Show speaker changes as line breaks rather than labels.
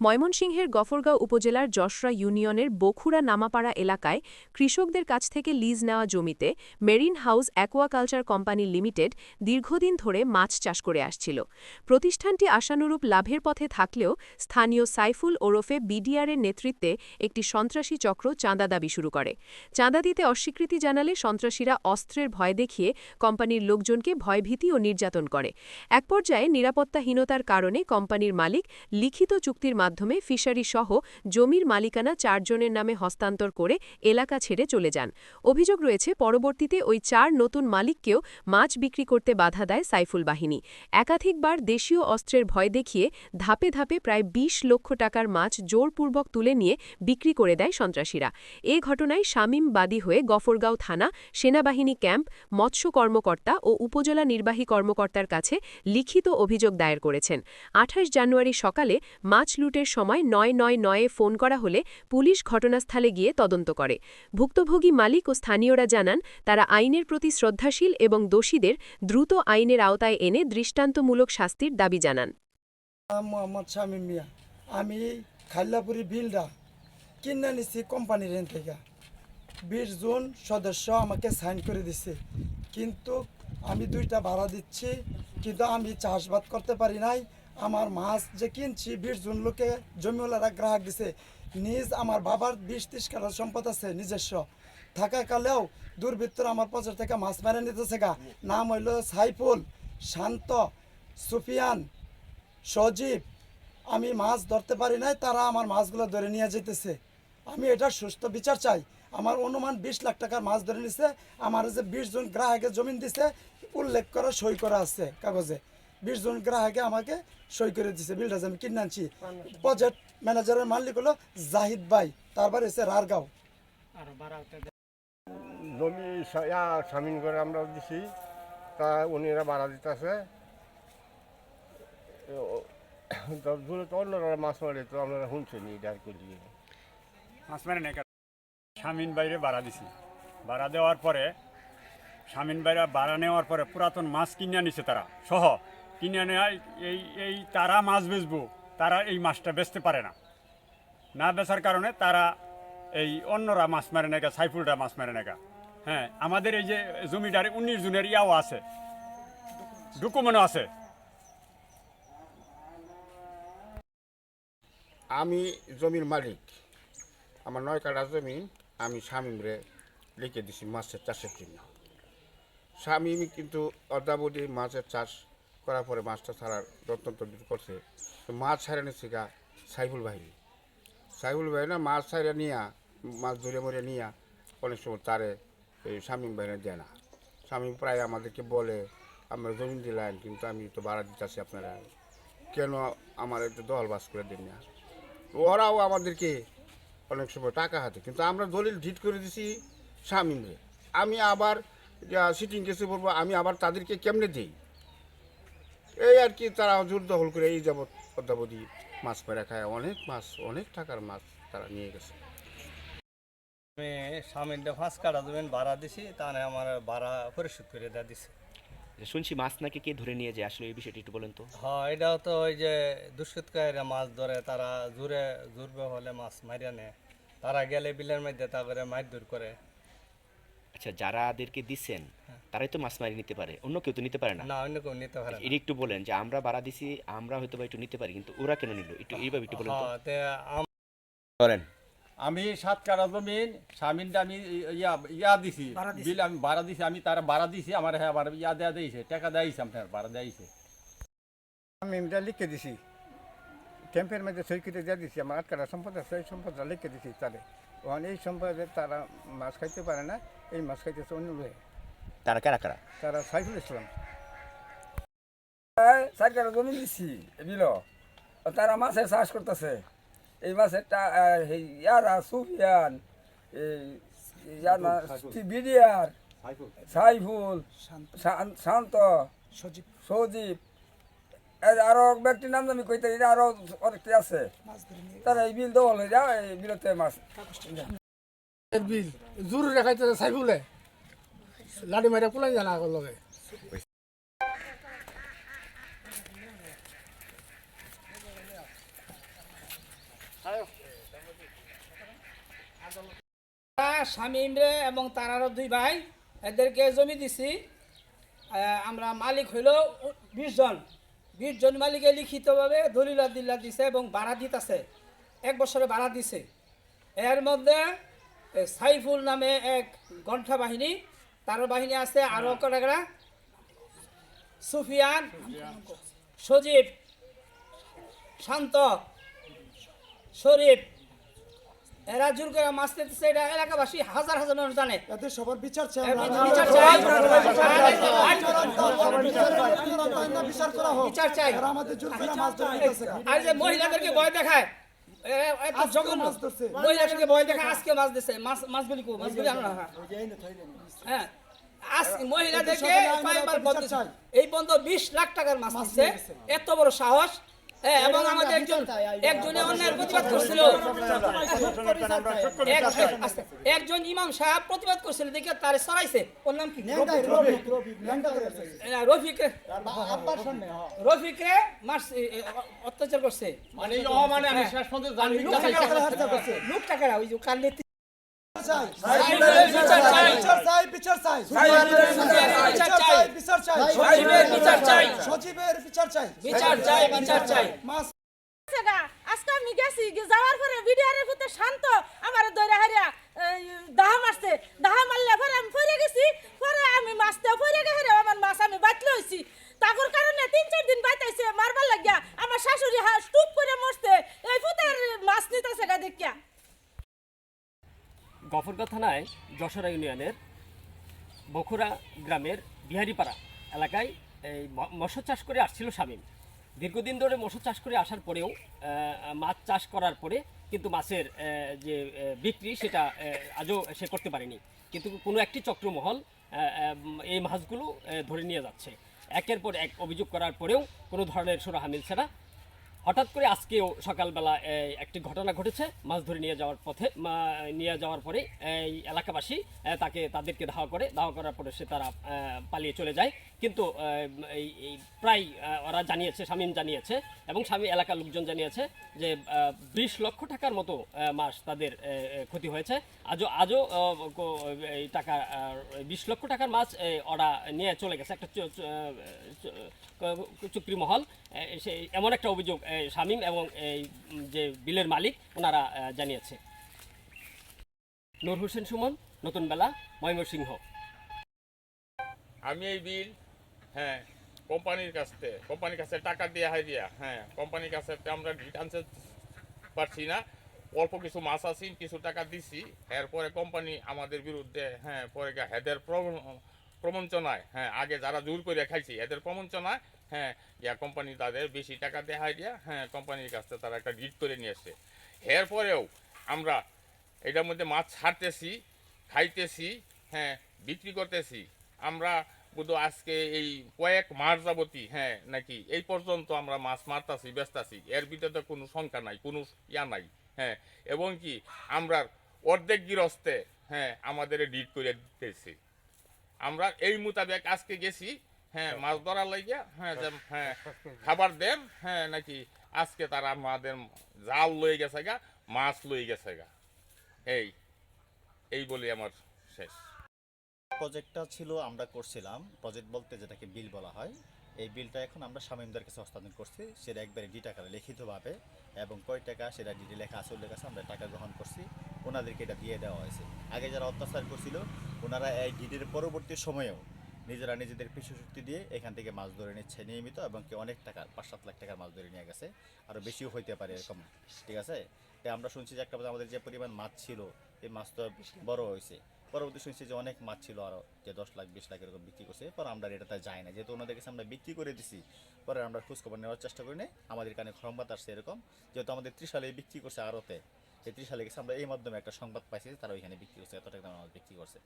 ময়মনসিংহের গফরগাঁও উপজেলার যশরা ইউনিয়নের বখুড়া নামাপাড়া এলাকায় কৃষকদের কাছ থেকে লিজ নেওয়া জমিতে marine house aquaculture company limited দীর্ঘদিন ধরে মাছ চাষ করে আসছিল। প্রতিষ্ঠানটি আশানুরূপ লাভের পথে থাকলেও স্থানীয় সাইফুল ওরফে বিডিআরের নেতৃত্বে একটি সন্ত্রাসী চক্র চাঁদা দাবি শুরু করে। চাঁদা দিতে অস্বীকৃতি জানালে সন্ত্রাসীরা অস্ত্রের ভয় দেখিয়ে কোম্পানির লোকজনকে ভয়ভীতি ও নির্যাতন করে। এক পর্যায়ে নিরাপত্তাহীনতার কারণে কোম্পানির মালিক লিখিত চুক্তির মাধ্যমে ফিশারি সহ জমির মালিকানা ৪ জনের নামে হস্তান্তর করে এলাকা ছেড়ে চলে যান। অভিযোগ রয়েছে পরবর্তীতে ওই ৪ নতুন মালিককেও মাছ বিক্রি করতে বাধা দেয় সাইফুল বাহিনী। একাধিকবার দেশীয় অস্ত্রের ভয় দেখিয়ে ধাপে ধাপে প্রায় ২০ লক্ষ টাকার মাছ জোরপূর্বক তুলে নিয়ে বিক্রি করে দেয় সন্ত্রাসীরা। এ ঘটনায় শামীম বাদী হয়ে গফরগাঁও থানা, সেনাবাহিনী ক্যাম্প, মৎস্য কর্মকর্তা ও উপজেলা নির্বাহী কর্মকর্তার কাছে লিখিত অভিযোগ দায়ের করেছেন। ২৮ জানুয়ারি সকালে মাছ লুটের সময় ৯৯৯-এ ফোন করা হলে পুলিশ ঘটনাস্থলে গিয়ে তদন্ত করে। ভুক্তভোগী মালিক ও স্থানীয়রা জানান, তারা আইনের প্রতি শ্রদ্ধাশীল এবং দোষীদের দ্রুত আইনের আওতায় এনে দৃষ্টান্তমূলক শাস্তির দাবি জানান।
মোহাম্মদ শামীম মিয়া, আমি খাইলাপুরি বিলটা কিনে নিচ্ছি কোম্পানির থেকে। ২০ জন সদস্য আমাকে সাইন করে দিছে, কিন্তু আমি 2টা ভাড়া দিচ্ছি, কিন্তু আমি চাষবাদ করতে পারি নাই। আমার মাছ যে কিনছি 20 জন লোকে জমিওয়ালারা গ্রাহক দিছে। নিজ আমার বাবার 20-30 কাঠা সম্পদ আছে নিজস্ব, থাকাকালেও দুর্বৃত্তরা আমার পচর থেকে মাছ মেরে নিতেছে গা। নাম হইল সাইফুল, শান্ত, সুফিয়ান, সজীব। আমি মাছ ধরতে পারি নাই, তারা আমার মাছগুলো ধরে নিয়ে যেতেছে। আমি এটা সুস্থ বিচার চাই। আমার অনুমান 20 লাখ টাকার মাছ ধরে নিছে। আমার যে 20 জন গ্রাহকের জমিন দিছে, উল্লেখ করা সই করা আছে কাগজে। 20 জন গ্রাহকে আমাকে সই করে দিছে। বিলটা আমি কিনে আনছি। প্রজেক্ট ম্যানেজারের মালিক হলো জাহিদ ভাই, তারপর এসে রারগাঁও।
জমি সামিন করে আমরা দিছি, তা উনিরা ভাড়া দিতেছে। অন্যরা মাছ মারে তো আপনারা শুনছেন আর করি
মাছ মারে নাই। শামিন বাইরে ভাড়া দিছি, ভাড়া দেওয়ার পরে শামিন বাইরে ভাড়া নেওয়ার পরে পুরাতন মাছ কিনে নিছে তারা সহ। কিনে নেয় এই তারা মাছ বেচবো, তারা এই মাছটা বেচতে পারে না। না বেচার কারণে তারা এই অন্যরা মাছ মারে নাকা, সাইফুলরা মাছ মারে নাকা। হ্যাঁ, আমাদের এই যে জমিটারে 19 জনের ইয়াও আছে, ডকুমেন্টও আছে।
আমি জমির মালিক, আমার 9 কাঠা জমি আমি শামীমরে লিখে দিছি মাছের চাষের জন্য। শামীম কিন্তু অদ্যাবধি মাছের চাষ করার পরে মাছটা ছাড়ার যত্ন করছে। তো মাছ ছাড়া নিচ্ছে গা সাইফুল বাহিনী। সাইফুল বাহিনী মাছ ছাড়া নিয়ে, মাছ ধরে মরে নিয়ে অনেক সময় তারে এই শামীম বাহিনী দেয় না। শামীম প্রায় আমাদেরকে বলে, আমরা জমি দিলাম কিন্তু আমি তো ভাড়া দিতেছি, আপনারা কেন আমার একটু দলবাস করে দিন না। ওরাও আমাদেরকে অনেক সময় টাকা হাতে, কিন্তু আমরা দলিল ঢিট করে দিছি শামীমরে। আমি আবার সিটিং কেসে বলবো, আমি আবার তাদেরকে কেমনে দিই, এই আর কি। তারা জোর দখল করে এই যাবৎ অদ্যাবধি মাছ মেরা খায়, অনেক মাছ, অনেক টাকার মাছ তারা নিয়ে গেছে।
আমি স্বামীটা 5 কাঠা জমি ভাড়া দিছি, তাহলে আমার ভাড়া পরিশোধ করে দেওয়া দিছে।
শুনছি মাছ নাকি কে ধরে নিয়ে যায়, আসলে এই বিষয়টি একটু বলেন তো।
হ্যাঁ, এটাও তো ওই যে দুষ্কৃতকারীরা মাছ ধরে, তারা জুড়বে হলে মাছ মারিয়া নেয়। তারা গেলে বিলের মধ্যে তারপরে মারধর করে।
আচ্ছা, যারাদেরকে দিচ্ছেন তারাই তো মাছ মারি নিতে পারে, অন্য কেউ তো নিতে পারে না।
না, অন্য কেউ নিতে পারে না।
এটা একটু বলেন যে আমরা ভাড়া দিছি, আমরা হয়তো বা একটু নিতে পারি, কিন্তু ওরা কেন নিল, একটু এইভাবে একটু বলেন তো।
করেন, আমি 7 কাঠা জমিন স্বামীনটা আমি ইয়া দিছি, বিল আমি ভাড়া দিছি, আমি তারা ভাড়া দিছি, আমার হ্যাঁ আবার ইয়া দেওয়া দিয়েছে, টাকা দিয়েছে, আপনার ভাড়া দিয়েছে।
আমি এটা লিখে দিছি, ক্যাম্পের মধ্যে সই করে দিয়ে দিছি। আমার 8 কাঠা সম্পদ আছে, এই সম্পদটা লিখে দিছি তাদের। ওখানে এই সম্পদে তারা মাছ খাইতে পারে না, এই মাছ খাইতেছে অন্য লোকে।
তারা কারা কারা?
তারা সাইফুল ইসলাম।
4 কাঠা জমি দিচ্ছি বিল, তারা মাছের চাষ করতেছে। এই মাছের ইয়ারা সুফিয়ান, বিডিআর, সাইফুল, শান্ত, সজীব, আরো ব্যক্তির নাম আমি কইতে, আরো অনেকটি আছে। তারা এই বিল দখল হয়ে যায়, এই বিলতে মাছ
বিল জোর রেখাইতে সাইফুলে লাড়ি মারে কুলাই জানা লগে।
শামীম রে এবং তার আরও 2 ভাই এদেরকে জমি দিছি। আমরা মালিক হইল 20 জন। 20 জন মালিকে লিখিতভাবে দলিল দিল্লা দিছে এবং ভাড়া দিতেছে, 1 বছরে ভাড়া দিছে। এর মধ্যে সাইফুল নামে এক গন্ঠা বাহিনী, তার বাহিনী আছে আরও কয়েকটা, সুফিয়ান, সজীব, শান্ত, শরীফ, এরা জোর করে মাছ নিতেছে। এটা এলাকাবাসী হাজার হাজার মানুষ জানে।
এদের সবার বিচার চাই,
বিচার চাই,
বিচার করা হোক।
বিচার চাই।
এরা আমাদের জোর করে মাছ ধরে নিতেছে।
আর যে মহিলাদেরকে ভয় দেখায়, এত জঘন্য,
মাছ ধরছে।
মহিলাদেরকে ভয় দেখায়, আজকে মাছ দিছে। মাছগুলি কো, মাছগুলি আমরা হ্যাঁ আজ মহিলাদেরকে কয়েকবার বলতে চাই, এই বন্ধ 20 লাখ টাকার মাছ দিচ্ছে। এত বড় সাহস। এবং আমাদের একজনে অন্যায়ের প্রতিবাদ করছিল, একজন ইমাম সাহেব প্রতিবাদ করছিল দেখে তারে সরাইছে। ওর নাম কি? রফিকরে মাস অত্যাচার করছে, লোক টাকারা ওই যে কাল
আজকে আমি গেছি, যাওয়ার পরে ভিডিওর ভিতরে শান্ত আমার দৌড়ে হারিয়া দাহা মারছে। দাহা মারলে পরে আমি ফিরে গেছি, পরে আমি মাছটা ফিরে গেছে, আমার মাছ আমি বাঁচলে হয়েছি। তাগর কারণে 3-4 দিন বাইতাইছে মারবার লাগিয়া। আমার শাশুড়ি টুপ করে মরছে এই ফুতের মাছ নিতেছে গা দেখিয়া।
গফরগাঁও থানায় যশোরা ইউনিয়নের বখুরা গ্রামের বিহারিপাড়া এলাকায় এই মৎস্য চাষ করে আসছিল শামীম। দীর্ঘদিন ধরে মৎস্য চাষ করে আসার পরেও মাছ চাষ করার পরে কিন্তু মাছের যে বিক্রি সেটা আজও সে করতে পারেনি। কিন্তু কোনো একটি চক্রমহল এই মাছগুলো ধরে নিয়ে যাচ্ছে। একের পর এক অভিযোগ করার পরেও কোনো ধরনের সুরাহা মিলছে না। হঠাৎ করে আজকেও সকালবেলা একটি ঘটনা ঘটেছে। মাছ ধরে নিয়ে যাওয়ার পরে এই এলাকাবাসী তাদেরকে ধাওয়া করার পরে তারা পালিয়ে চলে যায়। কিন্তু এই প্রায় ওরা জানিয়েছে, শামীম জানিয়েছে এবং এলাকার লোকজন জানিয়েছে যে 20 লক্ষ টাকার মতো মাছ তাদের ক্ষতি হয়েছে। আজও এই টাকা 20 লক্ষ টাকার মাছ ওরা নিয়ে চলে গেছে। একটা চুক্তি মহল, এমন একটা অভিযোগ শামীম এবং এই যে বিলের মালিক ওনারা জানিয়েছে। নূর হোসেন সুমন, নতুন বেলা, ময়মনসিংহ।
আমি এই বিল কোম্পানির কাছে টাকা দিয়ে হারিয়া কোম্পানির কাছে আমরা রিটার্নস পারছি না। অল্প কিছু মাছ আছি, কিছু টাকা দিছি। এরপরে কোম্পানি আমাদের বিরুদ্ধে পরে হেদের প্রবঞ্চনায় আগে যারা জোর করে খাইছি এদের প্রবঞ্চনায় কোম্পানি তাদের বেশি টাকা দেখাই দিয়া কোম্পানির কাছে তারা একটা ডিট করে নিয়ে আসছে। এরপরেও আমরা এটার মধ্যে মাছ ছাড়তেছি, খাইতেছি, বিক্রি করতেছি। আমরা বুধ আজকে এই কয়েক মাস যাবতী নাকি এই পর্যন্ত আমরা মাছ মারতাছি, বেচতাছি। এর ভিতরে কোনো সংখ্যা নাই, কোনো ইয়া নাই। এবং কি আমরা অর্ধেক গৃহস্থে আমাদের ডিট করে দিতেছি। আমরা এই মোতাবেক আজকে গেছি মাছ ধরার লাগিয়া খাবার দেন নাকি আজকে তারা আমাদের জাল লয়ে গেছে গা, মাছ লয়ে গেছে গা। এই বলি আমার শেষ।
প্রজেক্টটা ছিল আমরা করছিলাম, প্রজেক্ট বলতে যেটাকে বিল বলা হয়। এই বিলটা এখন আমরা শামীমদের কাছে হস্তান্তর করছি। সেটা একবারে ডিট আকারে লিখিতভাবে এবং কয় টাকা সেটা ডিটে লেখা আছে, উল্লেখ আছে। আমরা টাকা গ্রহণ করছি, ওনাদেরকে এটা দিয়ে দেওয়া হয়েছে। আগে যারা অত্যাচার করছিল ওনারা এই ডিটের পরবর্তী সময়েও নিজেরা নিজেদের পেশাশক্তি দিয়ে এখান থেকে মাছ ধরে নিচ্ছে নিয়মিত, এবং কি অনেক টাকার 5-7 লাখ টাকার মাছ ধরে নিয়ে গেছে। আরও বেশিও হইতে পারে এরকম, ঠিক আছে। তাই আমরা শুনছি যে একটা আমাদের যে পরিমাণ মাছ ছিল এই মাছ তো বড় হয়েছে। পরবর্তী শুনছি যে অনেক মাছ ছিল আরও, যে 10 লাখ 20 লাখ এরকম বিক্রি করছে। পরে আমরা এটাতে যাই না, যেহেতু ওনাদের কাছে আমরা বিক্রি করে দিছি। পরে আমরা খোঁজখবর নেওয়ার চেষ্টা করি না। আমাদের কানে সংবাদ আসছে এরকম, যেহেতু আমাদের 30 সালে বিক্রি করছে আড়তে, এই 30 সালে গেছে আমরা এই মাধ্যমে একটা সংবাদ পাইছি তারা ওইখানে বিক্রি করছে, এত টাকা মাছ বিক্রি করছে।